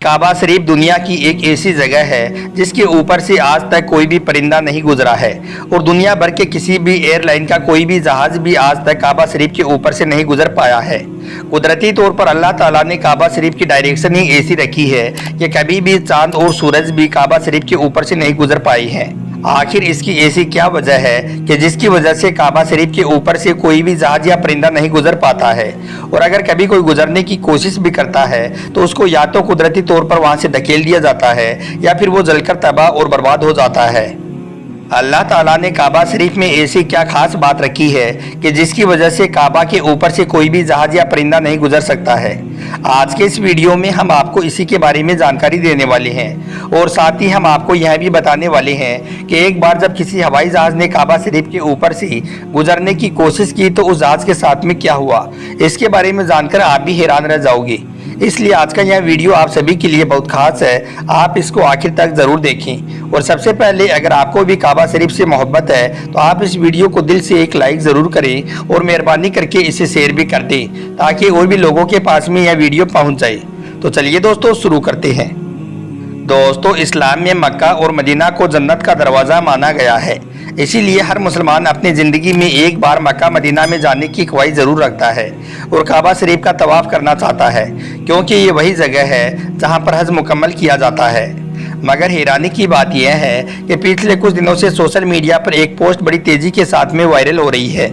काबा शरीफ दुनिया की एक ऐसी जगह है जिसके ऊपर से आज तक कोई भी परिंदा नहीं गुजरा है और दुनिया भर के किसी भी एयरलाइन का कोई भी जहाज भी आज तक काबा शरीफ के ऊपर से नहीं गुजर पाया है। कुदरती तौर पर अल्लाह ताला ने काबा शरीफ की डायरेक्शन ही ऐसी रखी है कि कभी भी चांद और सूरज भी काबा शरीफ के ऊपर से नहीं गुजर पाई हैं। आखिर इसकी ऐसी क्या वजह है कि जिसकी वजह से काबा शरीफ के ऊपर से कोई भी जहाज या परिंदा नहीं गुजर पाता है, और अगर कभी कोई गुजरने की कोशिश भी करता है तो उसको या तो कुदरती तौर पर वहां से धकेल दिया जाता है या फिर वो जलकर तबाह और बर्बाद हो जाता है। अल्लाह ताला ने काबा शरीफ में ऐसी क्या खास बात रखी है कि जिसकी वजह से काबा के ऊपर से कोई भी जहाज या परिंदा नहीं गुजर सकता है। आज के इस वीडियो में हम आपको इसी के बारे में जानकारी देने वाले हैं और साथ ही हम आपको यह भी बताने वाले हैं कि एक बार जब किसी हवाई जहाज ने काबा शरीफ के ऊपर से गुजरने की कोशिश की तो उस जहाज के साथ में क्या हुआ, इसके बारे में जानकर आप भी हैरान रह जाओगे। इसलिए आज का यह वीडियो आप सभी के लिए बहुत खास है, आप इसको आखिर तक जरूर देखें। और सबसे पहले अगर आपको भी काबा शरीफ से मोहब्बत है तो आप इस वीडियो को दिल से एक लाइक जरूर करें और मेहरबानी करके इसे शेयर भी कर दें ताकि और भी लोगों के पास में यह वीडियो पहुंच जाए। तो चलिए दोस्तों शुरू करते हैं। दोस्तों, इस्लाम में मक्का और मदीना को जन्नत का दरवाज़ा माना गया है, इसीलिए हर मुसलमान अपनी ज़िंदगी में एक बार मक्का मदीना में जाने की ख्वाहिश ज़रूर रखता है और काबा शरीफ का तवाफ़ करना चाहता है, क्योंकि ये वही जगह है जहां पर हज मुकम्मल किया जाता है। मगर हैरानी की बात यह है कि पिछले कुछ दिनों से सोशल मीडिया पर एक पोस्ट बड़ी तेज़ी के साथ में वायरल हो रही है,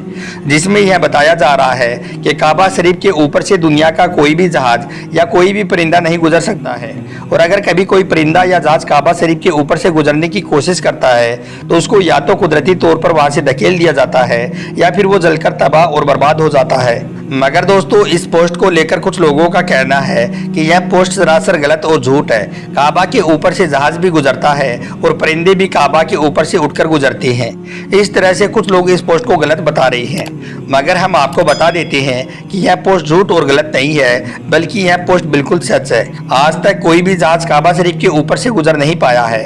जिसमें यह बताया जा रहा है कि काबा शरीफ के ऊपर से दुनिया का कोई भी जहाज या कोई भी परिंदा नहीं गुजर सकता है, और अगर कभी कोई परिंदा या जहाज काबा शरीफ के ऊपर से गुजरने की कोशिश करता है तो उसको या तो कुदरती तौर पर वहाँ से धकेल दिया जाता है या फिर वो जलकर तबाह और बर्बाद हो जाता है। मगर दोस्तों, इस पोस्ट को लेकर कुछ लोगों का कहना है कि यह पोस्ट सरासर गलत और झूठ है। काबा के ऊपर से जहाज भी गुजरता है और परिंदे भी काबा के ऊपर से उठकर गुजरते हैं। इस तरह से कुछ लोग इस पोस्ट को गलत बता रहे हैं, मगर हम आपको बता देते हैं कि यह पोस्ट झूठ और गलत नहीं है, बल्कि यह पोस्ट बिल्कुल सच है। आज तक कोई भी जहाज काबा शरीफ के ऊपर से गुजर नहीं पाया है।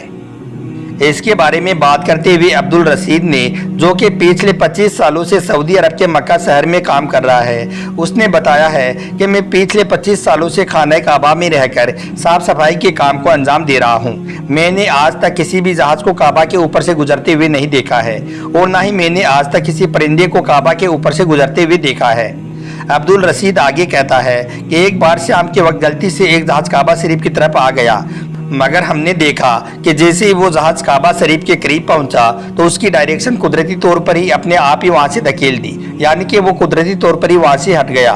इसके बारे में बात करते हुए अब्दुल रशीद ने, जो कि पिछले 25 सालों से सऊदी अरब के मक्का शहर में काम कर रहा है, उसने बताया है कि मैं पिछले 25 सालों से खाना काबा में रहकर साफ सफाई के काम को अंजाम दे रहा हूं। मैंने आज तक किसी भी जहाज को काबा के ऊपर से गुजरते हुए नहीं देखा है और ना ही मैंने आज तक किसी परिंदे को काबा के ऊपर से गुजरते हुए देखा है। अब्दुल रशीद आगे कहता है कि एक बार शाम के वक्त गलती से एक जहाज काबा शरीफ की तरफ आ गया, मगर हमने देखा कि जैसे ही वो जहाज काबा शरीफ के करीब पहुंचा तो उसकी डायरेक्शन कुदरती तौर पर ही अपने आप ही वहां से धकेल दी, यानी कि वो कुदरती तौर पर ही वहां से हट गया।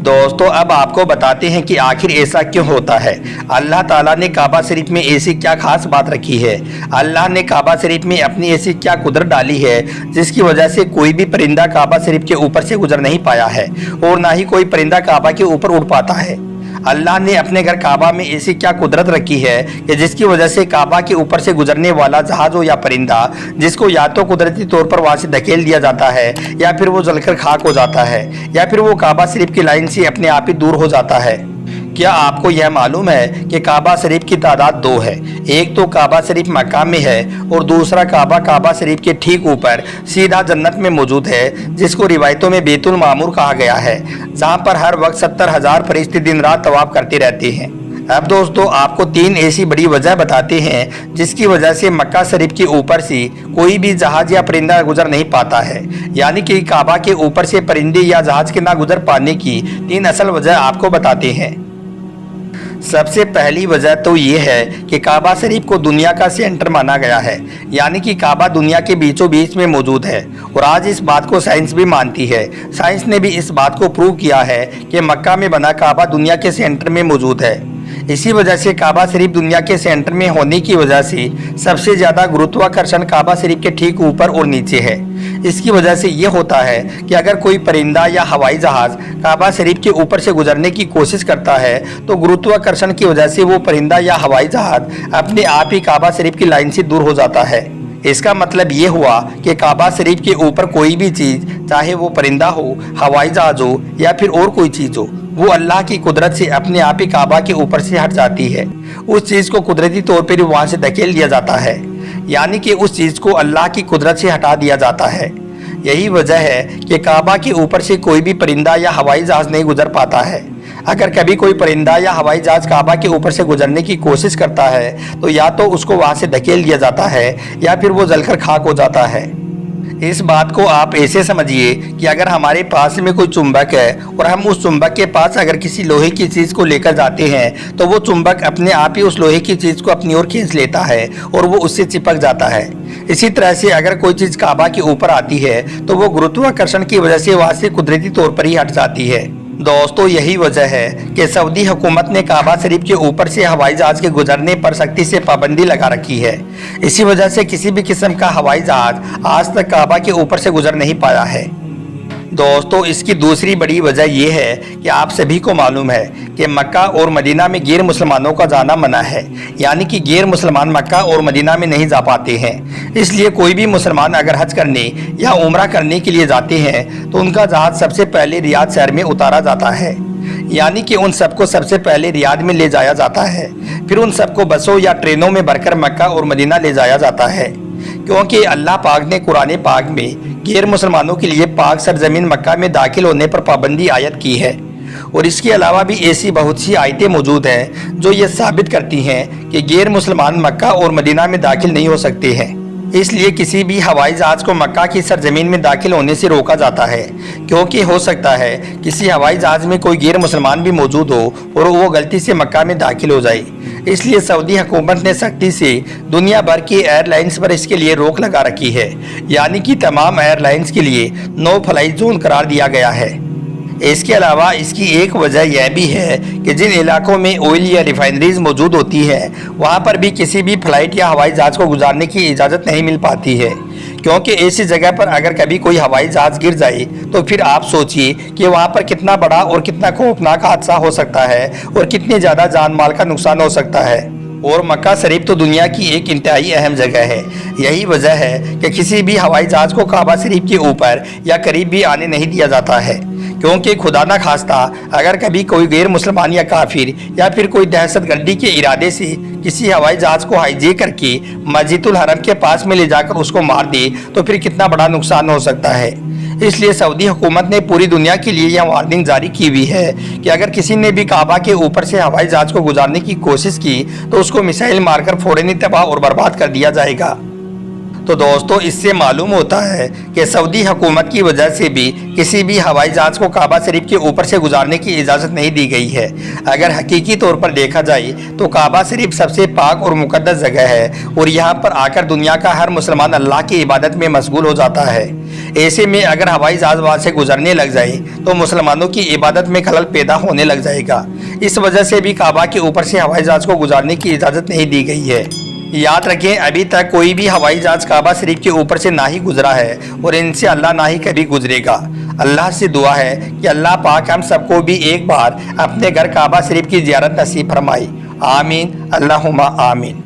दोस्तों, अब आपको बताते हैं कि आखिर ऐसा क्यों होता है। अल्लाह ताला ने काबा शरीफ में ऐसी क्या खास बात रखी है। अल्लाह ने काबा शरीफ में अपनी ऐसी क्या कुदरत डाली है जिसकी वजह से कोई भी परिंदा काबा शरीफ के ऊपर से गुजर नहीं पाया है और ना ही कोई परिंदा काबा के ऊपर उड़ पाता है। अल्लाह ने अपने घर काबा में ऐसी क्या कुदरत रखी है कि जिसकी वजह से काबा के ऊपर से गुजरने वाला जहाज हो या परिंदा, जिसको या तो कुदरती तौर पर वहां से धकेल दिया जाता है या फिर वो जलकर खाक हो जाता है या फिर वो काबा शरीफ की लाइन से अपने आप ही दूर हो जाता है। क्या आपको यह मालूम है कि काबा शरीफ की तादाद 2 है। एक तो काबा शरीफ मक्का में है और दूसरा काबा शरीफ के ठीक ऊपर सीधा जन्नत में मौजूद है, जिसको रिवायतों में बैतुल मामूर कहा गया है, जहां पर हर वक्त 70,000 फरिश्ते दिन रात तवाफ करते रहते हैं। अब दोस्तों, आपको 3 ऐसी बड़ी वजह बताते हैं जिसकी वजह से मक्का शरीफ के ऊपर से कोई भी जहाज या परिंदा गुजर नहीं पाता है, यानी कि काबा के ऊपर से परिंदे या जहाज के ना गुजर पाने की 3 असल वजह आपको बताते हैं। सबसे पहली वजह तो ये है कि काबा शरीफ को दुनिया का सेंटर माना गया है, यानी कि काबा दुनिया के बीचों बीच में मौजूद है और आज इस बात को साइंस भी मानती है। साइंस ने भी इस बात को प्रूव किया है कि मक्का में बना काबा दुनिया के सेंटर में मौजूद है। इसी वजह से काबा शरीफ दुनिया के सेंटर में होने की वजह से सबसे ज़्यादा गुरुत्वाकर्षण काबा शरीफ के ठीक ऊपर और नीचे है। इसकी वजह से ये होता है कि अगर कोई परिंदा या हवाई जहाज काबा शरीफ के ऊपर से गुजरने की कोशिश करता है तो गुरुत्वाकर्षण की वजह से वो परिंदा या हवाई जहाज अपने आप ही काबा शरीफ की लाइन से दूर हो जाता है। इसका मतलब ये हुआ कि काबा शरीफ के ऊपर कोई भी चीज़, चाहे वो परिंदा हो, हवाई जहाज हो या फिर और कोई चीज़ हो, वो अल्लाह की कुदरत से अपने आप ही काबा के ऊपर से हट जाती है। उस चीज़ को कुदरती तौर पर वहाँ से धकेल दिया जाता है, यानी कि उस चीज़ को अल्लाह की कुदरत से हटा दिया जाता है। यही वजह है कि काबा के ऊपर से कोई भी परिंदा या हवाई जहाज नहीं गुजर पाता है। अगर कभी कोई परिंदा या हवाई जहाज काबा के ऊपर से गुजरने की कोशिश करता है तो या तो उसको वहां से धकेल दिया जाता है या फिर वो जलकर खाक हो जाता है। इस बात को आप ऐसे समझिए कि अगर हमारे पास में कोई चुंबक है और हम उस चुंबक के पास अगर किसी लोहे की चीज़ को लेकर जाते हैं तो वो चुंबक अपने आप ही उस लोहे की चीज़ को अपनी ओर खींच लेता है और वो उससे चिपक जाता है। इसी तरह से अगर कोई चीज़ काबा के ऊपर आती है तो वो गुरुत्वाकर्षण की वजह से वहाँ से कुदरती तौर पर ही हट जाती है। दोस्तों, यही वजह है कि सऊदी हुकूमत ने काबा शरीफ के ऊपर से हवाई जहाज के गुजरने पर सख्ती से पाबंदी लगा रखी है। इसी वजह से किसी भी किस्म का हवाई जहाज आज तक काबा के ऊपर से गुजर नहीं पाया है। दोस्तों, इसकी दूसरी बड़ी वजह यह है कि आप सभी को मालूम है कि मक्का और मदीना में गैर मुसलमानों का जाना मना है, यानी कि गैर मुसलमान मक्का और मदीना में नहीं जा पाते हैं। इसलिए कोई भी मुसलमान अगर हज करने या उम्रा करने के लिए जाते हैं तो उनका जहाज सबसे पहले रियाद शहर में उतारा जाता है, यानी कि उन सबको सबसे पहले रियाद में ले जाया जाता है। फिर उन सबको बसों या ट्रेनों में भरकर मक्का और मदीना ले जाया जाता है, क्योंकि अल्लाह पाक ने कुरान पाक में गैर मुसलमानों के लिए पाक सरजमीन मक्का में दाखिल होने पर पाबंदी आयत की है। और इसके अलावा भी ऐसी बहुत सी आयतें मौजूद हैं जो ये साबित करती हैं कि गैर मुसलमान मक्का और मदीना में दाखिल नहीं हो सकते हैं। इसलिए किसी भी हवाई जहाज को मक्का की सरजमीन में दाखिल होने से रोका जाता है, क्योंकि हो सकता है किसी हवाई जहाज में कोई गैर मुसलमान भी मौजूद हो और वो गलती से मक्का में दाखिल हो जाए। इसलिए सऊदी हुकूमत ने सख्ती से दुनिया भर की एयरलाइंस पर इसके लिए रोक लगा रखी है, यानी कि तमाम एयरलाइंस के लिए नो फ्लाई जोन करार दिया गया है। इसके अलावा इसकी एक वजह यह भी है कि जिन इलाकों में ऑयल या रिफाइनरीज मौजूद होती हैं वहाँ पर भी किसी भी फ्लाइट या हवाई जहाज़ को गुजारने की इजाज़त नहीं मिल पाती है, क्योंकि ऐसी जगह पर अगर कभी कोई हवाई जहाज़ गिर जाए तो फिर आप सोचिए कि वहाँ पर कितना बड़ा और कितना खौफनाक हादसा हो सकता है और कितने ज़्यादा जान माल का नुकसान हो सकता है। और मक्का शरीफ तो दुनिया की एक इंतहाई अहम जगह है। यही वजह है कि किसी भी हवाई जहाज़ को काबा शरीफ के ऊपर या करीब भी आने नहीं दिया जाता है, क्योंकि खुदा न खास्ता अगर कभी कोई गैर मुसलमान या काफिर या फिर कोई दहशतगर्दी के इरादे से किसी हवाई जहाज़ को हाईजैक करके मस्जिदुल हरम के पास में ले जाकर उसको मार दे तो फिर कितना बड़ा नुकसान हो सकता है। इसलिए सऊदी हुकूमत ने पूरी दुनिया के लिए यह वार्निंग जारी की हुई है कि अगर किसी ने भी काबा के ऊपर से हवाई जहाज़ को गुजारने की कोशिश की तो उसको मिसाइल मारकर फौरन तबाह और बर्बाद कर दिया जाएगा। तो दोस्तों, इससे मालूम होता है कि सऊदी हुकूमत की वजह से भी किसी भी हवाई जहाज को काबा शरीफ के ऊपर से गुजारने की इजाज़त नहीं दी गई है। अगर हकीकी तौर पर देखा जाए तो काबा शरीफ सबसे पाक और मुकद्दस जगह है और यहाँ पर आकर दुनिया का हर मुसलमान अल्लाह की इबादत में मशगूल हो जाता है। ऐसे में अगर हवाई जहाज वहाँ से गुजरने लग जाए तो मुसलमानों की इबादत में खलल पैदा होने लग जाएगा। इस वजह से भी काबा के ऊपर से हवाई जहाज को गुजारने की इजाज़त नहीं दी गई है। याद रखें, अभी तक कोई भी हवाई जहाज काबा शरीफ के ऊपर से ना ही गुजरा है और इनसे अल्लाह ना ही कभी गुजरेगा। अल्लाह से दुआ है कि अल्लाह पाक हम सबको भी एक बार अपने घर काबा शरीफ की ज़ियारत नसीब फरमाए। आमीन, अल्लाहुम्मा आमीन।